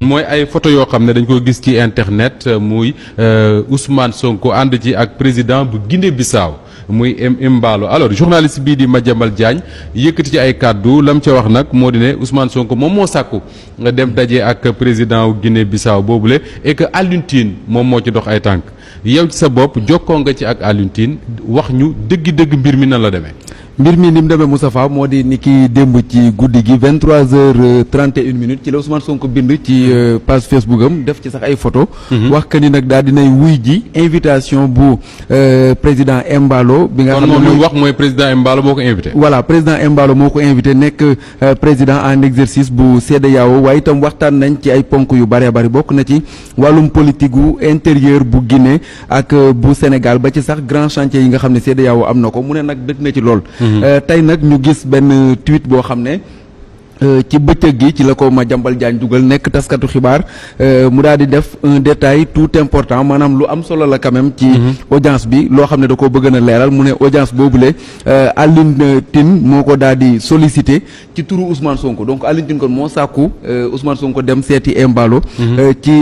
mooy ay photo yoo xam ne dañ ko gis ci internet muy Ousmane Sonko ànd ci ak président bu Guinée-Bissau muy Embalo alors journaliste bii di Madiambal Diagne yëkkati ci ay kàddu lam ca wax nag moo di ne Ousmane Sonko moom moo sàkku nga dem daje ak président wu Guinée-Bissau boobule et que Alioune Tine moom moo ci dox ay tànk yow ci sa bopp jokkoo nga ci ak Alioune Tine wax ñu dëgg-dëgg mbir mi nan la demee. mbir mi ni mu demee Moustapha moo di ni ki démb ci guddi gi 23h31 ci la Ousmane Sonko bind ci page Facebook am def ci sax ay photo wax que ni nag daal dinay wuy ji invitation bu président Embalo bi nga xam ne kon moom li wax mooy président Embalo moo ko invité. voilà président Embalo moo ko invité nekk président en exercice bu CEDEAO waaye itam waxtaan nañ ci ay ponk yu bëree bëri bokk na ci wàllum politique gu intérieur bu Guinée ak bu Sénégal ba ci sax grand chantier yi nga xam ne CEDEAO am na ko mu ne nag dëkk na ci lool. tey nag ñu gis benn tweet boo xam ne ci bëccëg gi ci la ko Madiambal Diagne dugal nekk taskatu xibaar mu daal di def un détail tout important maanaam lu am solo la quand même ci audience bi loo xam ne da koo bëgg na leeral mu ne audience boobule Alioune Tine moo ko daal di sollicité ci turu Ousmane Sonko donc Alioune Tine kon moo sàkku Ousmane Sonko dem seeti Embalo ci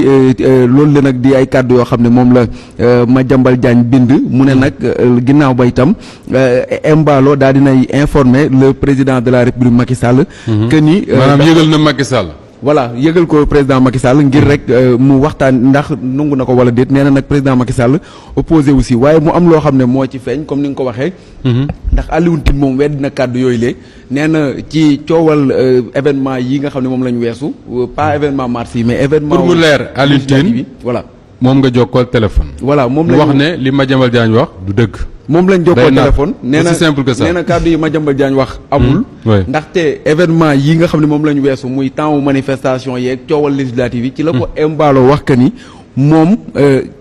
loolu la nag di ay kàddu yoo xam ne moom la Madiambal Diagne bind mu ne nag ginnaaw ba itam Embalo daal dinay informer le président de la République Macky Sall maanaam yëgal na Macky Sall. voilà yëgal ko président Macky Sall ngir rek mu waxtaan ndax nangu na ko wala déet nee na nag président Macky Sall opposé aussi waaye mu am loo xam ne moo ci feeñ comme ni nga ko waxee. ndax Alioune Tine moom weddi na kàddu yooyu lee nee na ci coowal événement yi nga xam ne moom la ñu weesu pas événement mars yi mais événement. pour mu leer Alioune Tine voilà. moom nga jokkool téléphone. voilà moom la wax ne li Madiambal Diagne wax du dëgg. moom lañ jokkoo téléphone nee na aussi simple que ça nee na kàddu yi Madiambal Diagne wax amul ndaxte événement yi nga xam ne moom la ñu weesu muy temps wu manifestation yeeg coowal législative yi ci la ko Embalo wax que ni moom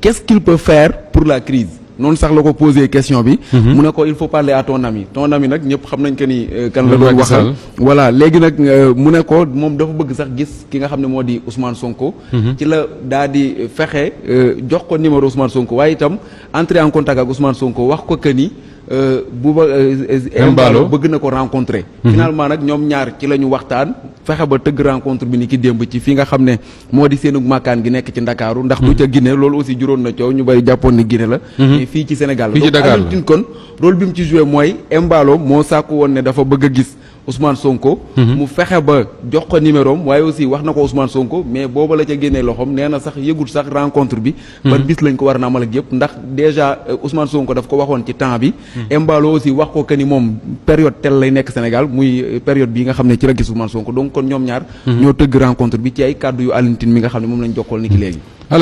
qu'est-ce qu'il peut faire pour la crise noonu sax la ko posé question bi mu ne ko il faut parler à ton ami nag ñëpp xam nañ que ni kan la doon waxal voilà léegi nag mu ne ko moom dafa bëgg sax gis ki nga xam ne moo di Ousmane Sonko ci la daa di fexe jox ko numéro Ousmane Sonko waaye itam entrer en contact ak Ousmane Sonko wax ko que ni Embalo bëgg na ko rencontrer finalement nag ñoom ñaar ci la ñu waxtaan fexe ba tëgg rencontre bi ni ki démb ci fi nga xam ne moo di seenu makkaan gi nekk ci Ndakaaru ndax du ca Guinée loolu aussi juróon na coow ñu bari jàppoon ni Guinée la mais fii ci Sénégal fii ci Dakar donc Alioune Tine kon rôle bi mu ci joué mooy Embalo moo sàkku woon ne dafa bëgg a gis Ousmane Sonko mu fexe ba jox ko numéro am waaye aussi wax na ko Ousmane Sonko mais booba la ca génnee loxoom nee na sax yëgul sax rencontre bi ban bis lañ ko war na amal ak yëpp ndax déjà Ousmane Sonko daf ko waxoon ci temps bi Embalo aussi wax ko que ni moom période tel lay nekk Sénégal muy période bi nga xam ne ci la gis Ousmane Sonko donc kon ñoom ñaar ñoo tëgg rencontre bi ci ay kàddu yu Alioune Tine mi nga xam ne moom lañ jokkool ni ki léegi